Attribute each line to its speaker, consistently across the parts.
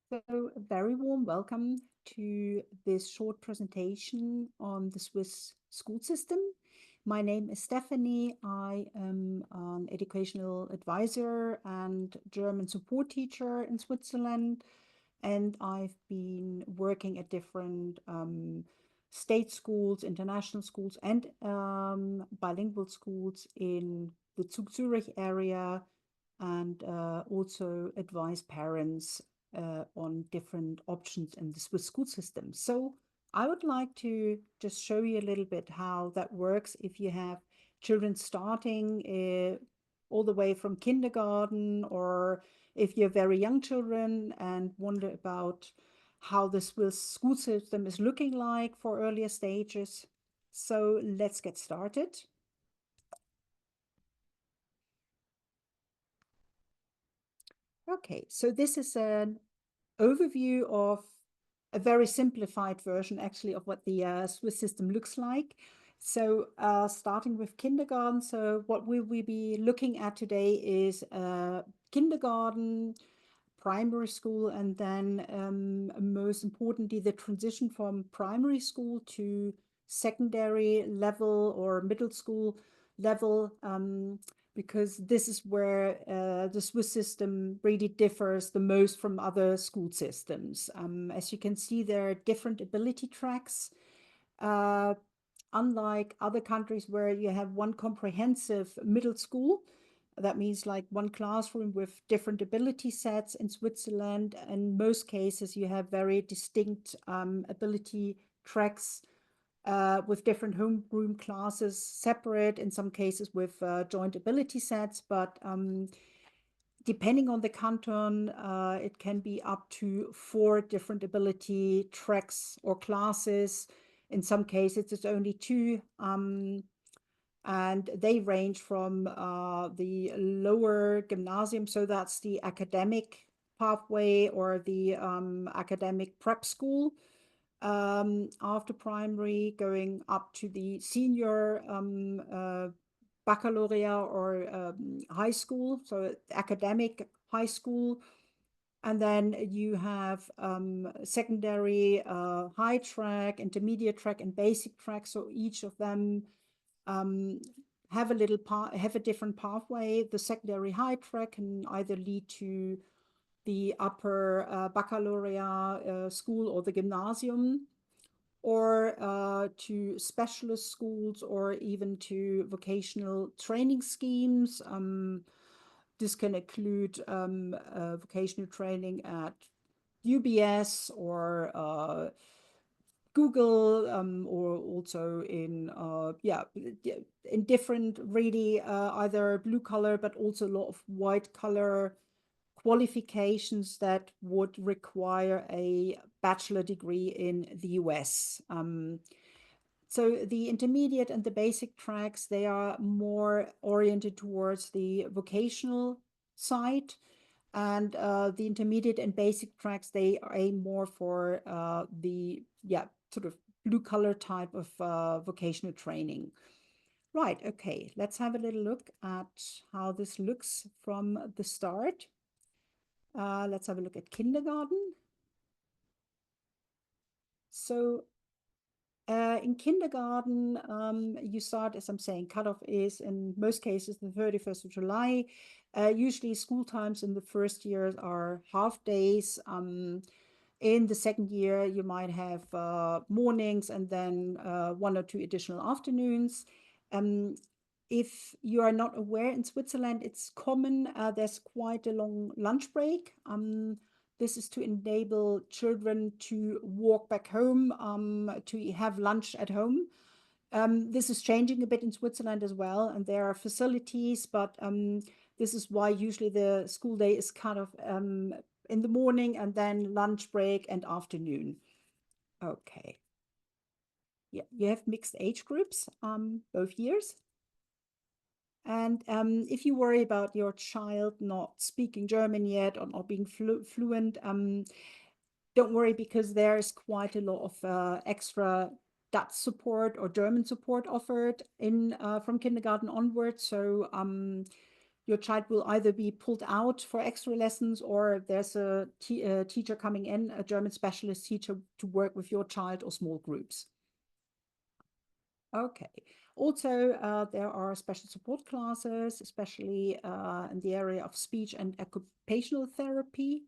Speaker 1: So, a very warm welcome to this short presentation on the Swiss school system. My name is Stephanie. I am an educational advisor and German support teacher in Switzerland, and I've been working at different state schools, international schools, and bilingual schools in the Zug-Zurich area, and also advise parents on different options in the Swiss school system. So I would like to just show you a little bit how that works if you have children starting all the way from kindergarten, or if you're very young children and wonder about how the Swiss school system is looking like for earlier stages. So let's get started. Okay, so this is an overview of a very simplified version, actually, of what the Swiss system looks like. So starting with kindergarten, so what we will be looking at today is kindergarten, primary school, and then most importantly, the transition from primary school to secondary level or middle school level, because this is where the Swiss system really differs the most from other school systems. As you can see, there are different ability tracks. Uh, Unlike other countries where you have one comprehensive middle school, that means like one classroom with different ability sets. In Switzerland, in most cases, you have very distinct ability tracks with different homeroom classes separate, in some cases with joint ability sets. But depending on the canton, it can be up to 4 different ability tracks or classes. In some cases, it's only 2. And they range from the lower gymnasium, so that's the academic pathway or the academic prep school, after primary, going up to the senior baccalaureate or high school, so academic high school. And then you have secondary high track, intermediate track, and basic track. So each of them um, have a different pathway. The secondary high track can either lead to the upper baccalaureate school or the gymnasium, or to specialist schools, or even to vocational training schemes. This can include vocational training at UBS or Google, or also in in different, really either blue collar but also a lot of white collar qualifications that would require a bachelor degree in the US. So the intermediate and the basic tracks, they are more oriented towards the vocational side, and the intermediate and basic tracks, they aim more for the sort of blue collar type of vocational training. Right, okay, let's have a little look at how this looks from the start. Let's have a look at kindergarten. So in kindergarten, you start, as I'm saying, cutoff is in most cases the 31st of July. Usually school times in the first year are half days. In the second year, you might have mornings and then 1 or 2 additional afternoons. If you are not aware, in Switzerland, it's common, there's quite a long lunch break. This is to enable children to walk back home, to have lunch at home. This is changing a bit in Switzerland as well, and there are facilities, but this is why usually the school day is kind of in the morning and then lunch break and afternoon. Okay. Yeah, you have mixed age groups, both years. And if you worry about your child not speaking German yet or not being fluent, don't worry, because there's quite a lot of extra Dutch support or German support offered in from kindergarten onwards. So your child will either be pulled out for extra lessons, or there's a teacher coming in, a German specialist teacher, to work with your child or small groups. Okay. Also, there are special support classes, especially in the area of speech and occupational therapy,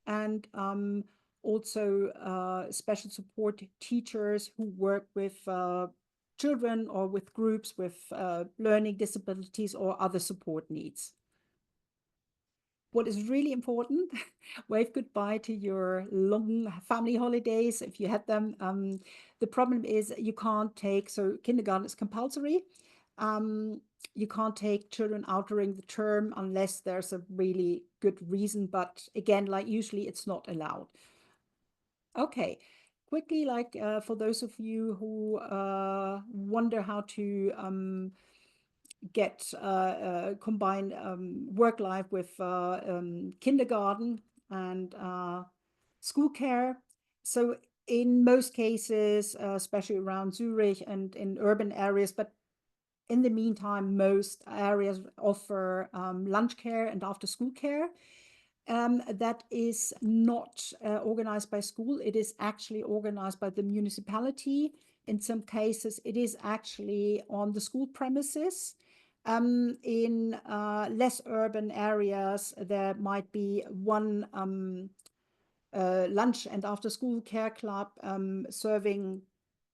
Speaker 1: and also special support teachers who work with children or with groups with learning disabilities or other support needs. What is really important, wave goodbye to your long family holidays if you had them. The problem is you can't take, so kindergarten is compulsory. You can't take children out during the term unless there's a really good reason. But again, like usually it's not allowed. Okay, quickly, like for those of you who wonder how to get combine work life with kindergarten and school care. So in most cases, especially around Zurich and in urban areas, but in the meantime, most areas offer lunch care and after school care. That is not organized by school. It is actually organized by the municipality. In some cases, it is actually on the school premises. In less urban areas, there might be one lunch and after school care club serving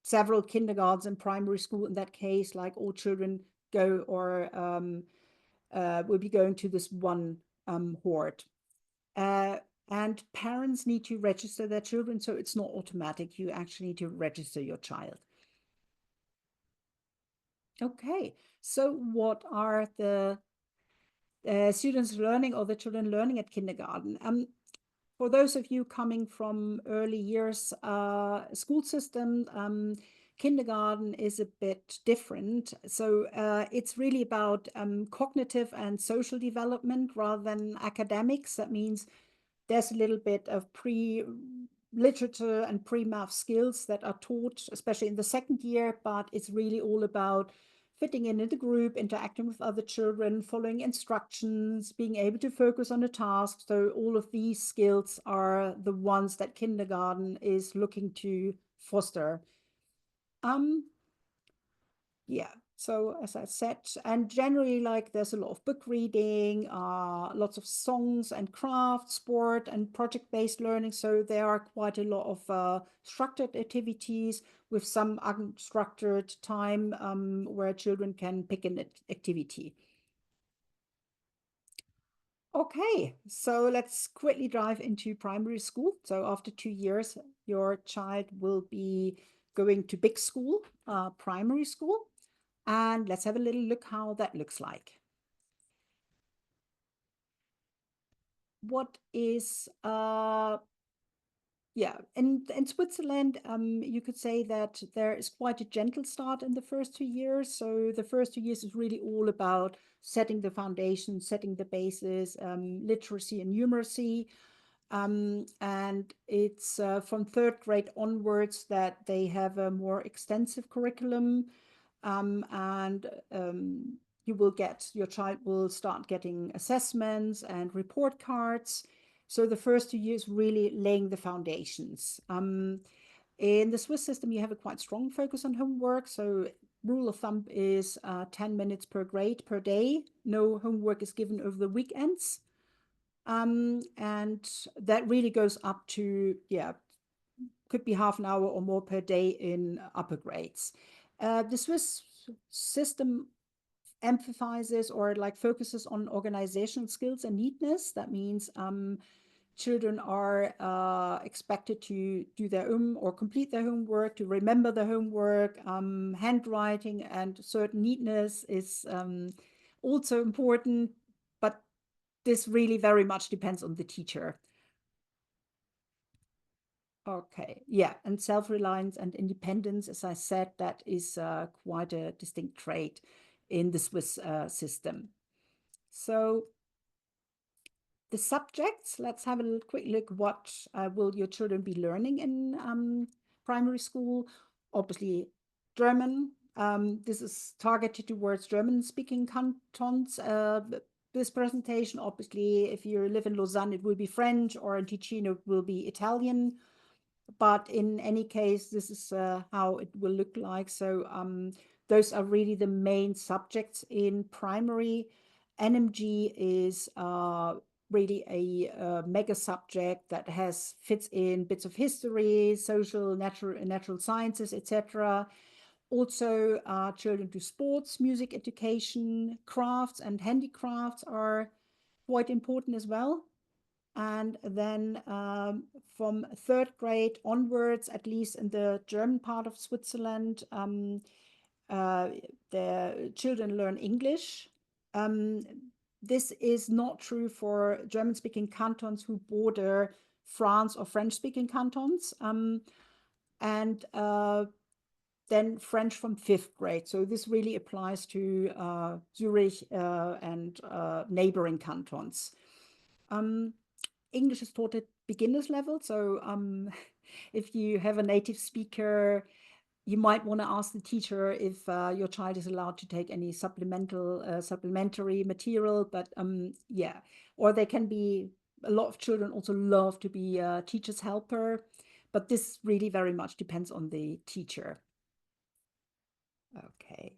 Speaker 1: several kindergartens and primary school. In that case, like all children go or will be going to this one horde. And parents need to register their children, so it's not automatic. You actually need to register your child. Okay, so what are the students learning or the children learning at kindergarten? For those of you coming from early years school system, kindergarten is a bit different. So it's really about cognitive and social development rather than academics. That means there's a little bit of pre-literature and pre-math skills that are taught, especially in the second year, but it's really all about fitting in the group, interacting with other children, following instructions, being able to focus on a task. So all of these skills are the ones that kindergarten is looking to foster. Yeah, so as I said, and generally, like there's a lot of book reading, lots of songs and craft, sport and project-based learning. So there are quite a lot of structured activities with some unstructured time where children can pick an activity. Okay, so let's quickly dive into primary school. So after 2 years, your child will be going to big school, primary school. And let's have a little look how that looks like. What is, yeah, in Switzerland, you could say that there is quite a gentle start in the first 2 years. So the first 2 years is really all about setting the foundation, setting the basis, literacy and numeracy. And it's from third grade onwards that they have a more extensive curriculum. And your child will start getting assessments and report cards. So the first 2 years really laying the foundations. In the Swiss system, you have a quite strong focus on homework. So rule of thumb is 10 minutes per grade per day. No homework is given over the weekends. And that really goes up to, yeah, could be half an hour or more per day in upper grades. The Swiss system emphasizes or like focuses on organizational skills and neatness. That means children are expected to do their own or complete their homework, to remember the homework. Handwriting and certain neatness is also important, but this really very much depends on the teacher. Okay, yeah, and self-reliance and independence, as I said, that is quite a distinct trait in the Swiss system. So the subjects, let's have a quick look. What will your children be learning in primary school? Obviously, German. This is targeted towards German-speaking cantons. this presentation. Obviously, if you live in Lausanne, it will be French, or in Ticino, it will be Italian. But in any case, this is how it will look like. So those are really the main subjects in primary. NMG is really a mega subject that fits in bits of history, social, natural sciences, etc. Also, children do sports, music education, crafts and handicrafts are quite important as well. And then from third grade onwards, at least in the German part of Switzerland, uh, the children learn English. Um, this is not true for German-speaking cantons who border France or French-speaking cantons. And then French from fifth grade. So this really applies to Zurich and neighboring cantons. English is taught at beginner's level. So if you have a native speaker, you might want to ask the teacher if your child is allowed to take any supplementary material. But yeah, or they can be, a lot of children also love to be a teacher's helper. But this really very much depends on the teacher. Okay.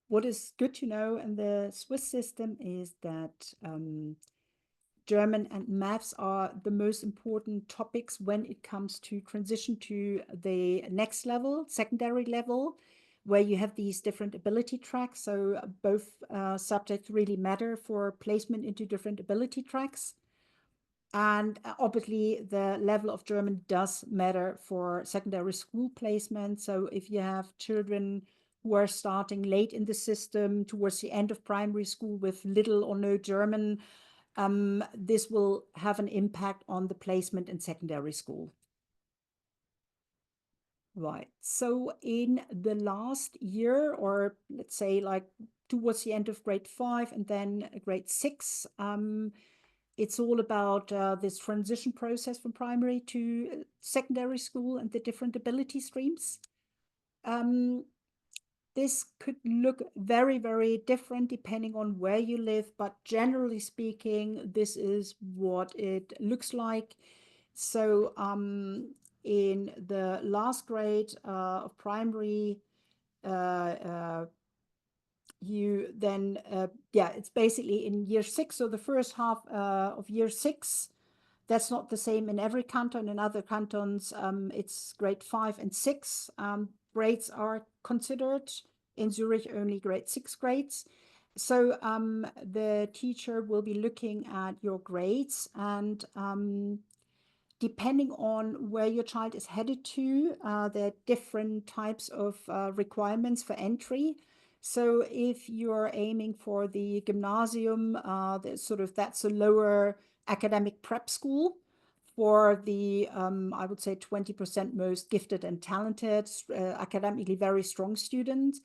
Speaker 1: What is good to know in the Swiss system is that German and maths are the most important topics when it comes to transition to the next level, secondary level, where you have these different ability tracks. So both subjects really matter for placement into different ability tracks. And obviously, the level of German does matter for secondary school placement. So if you have children who are starting late in the system towards the end of primary school with little or no German, this will have an impact on the placement in secondary school. Right. So in the last year, or let's say like towards the end of grade 5 and then grade 6, it's all about this transition process from primary to secondary school and the different ability streams. This could look very, very different depending on where you live, but generally speaking, this is what it looks like. So in the last grade of primary, you then, yeah, it's basically in year 6, so the first half of year 6. That's not the same in every canton. In other cantons, it's grade 5 and 6. Grades are considered. In Zurich, only grade 6 grades. So the teacher will be looking at your grades, and depending on where your child is headed to, there are different types of requirements for entry. So if you're aiming for the gymnasium, that's a lower academic prep school for the, I would say, 20% most gifted and talented, academically very strong students.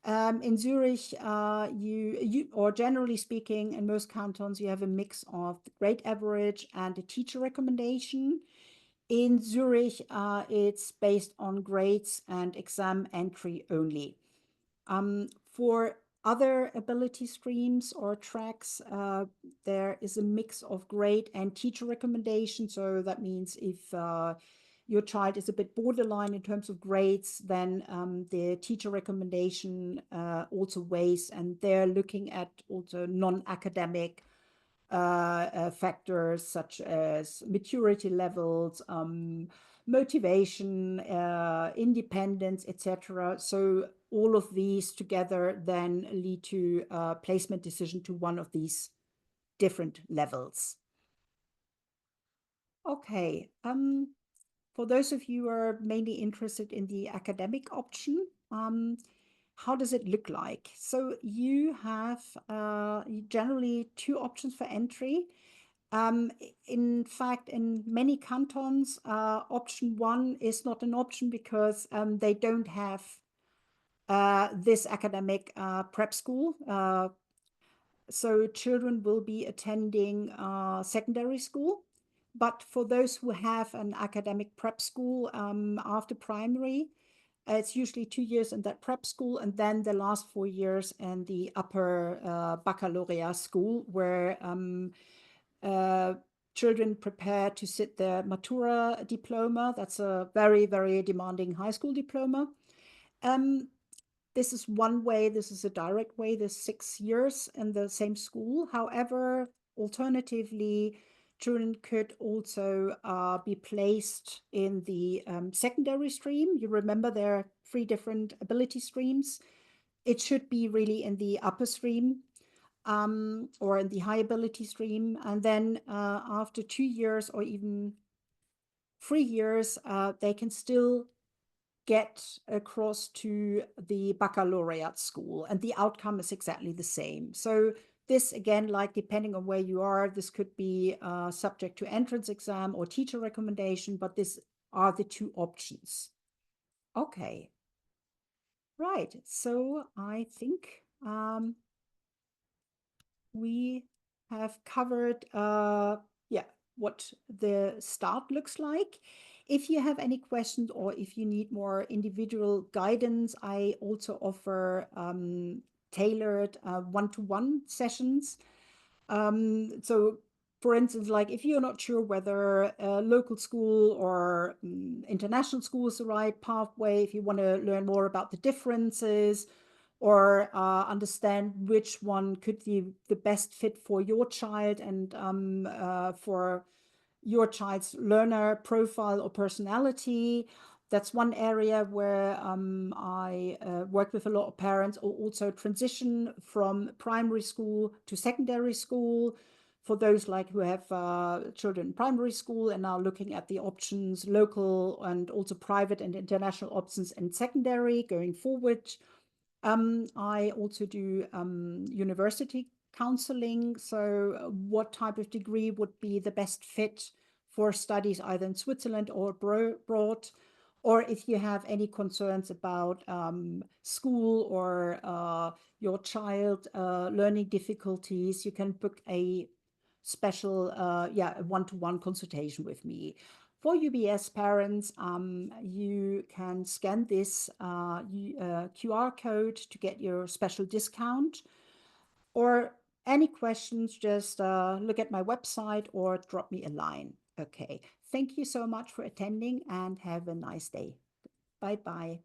Speaker 1: In Zurich, or generally speaking, in most cantons, you have a mix of the grade average and a teacher recommendation. In Zurich, it's based on grades and exam entry only. For other ability streams or tracks, there is a mix of grade and teacher recommendation. So that means if your child is a bit borderline in terms of grades, then the teacher recommendation also weighs, and they're looking at also non-academic factors such as maturity levels, motivation, independence, etc. So all of these together then lead to a placement decision to one of these different levels. Okay. For those of you who are mainly interested in the academic option, how does it look like? So you have generally 2 options for entry. In fact, in many cantons, option 1 is not an option because they don't have this academic prep school. So children will be attending secondary school. But for those who have an academic prep school after primary, It's usually 2 years in that prep school, and then the last 4 years in the upper baccalaureate school, where uh, children prepare to sit their Matura diploma. That's a very, very demanding high school diploma. Um, this is one way, this is a direct way, there's 6 years in the same school. However, alternatively, children could also be placed in the secondary stream. You remember there are 3 different ability streams. It should be really in the upper stream or in the high ability stream. And then after 2 years or even 3 years, they can still get across to the baccalaureate school, and the outcome is exactly the same. So this again, like depending on where you are, this could be subject to entrance exam or teacher recommendation, but these are the 2 options. Okay, right. So I think we have covered yeah, what the start looks like. If you have any questions or if you need more individual guidance, I also offer tailored one-to-one sessions. So for instance, like if you're not sure whether a local school or international school is the right pathway, if you want to learn more about the differences or understand which one could be the best fit for your child and for your child's learner profile or personality. That's one area where I work with a lot of parents, or also transition from primary school to secondary school. For those like who have children in primary school and are looking at the options, local and also private and international options in secondary going forward. I also do university counseling. So what type of degree would be the best fit for studies either in Switzerland or abroad? Or if you have any concerns about school or your child learning difficulties, you can book a special, yeah, one-to-one consultation with me. For UBS parents, you can scan this QR code to get your special discount. Or any questions, just look at my website or drop me a line. Okay, thank you so much for attending and have a nice day. Bye-bye.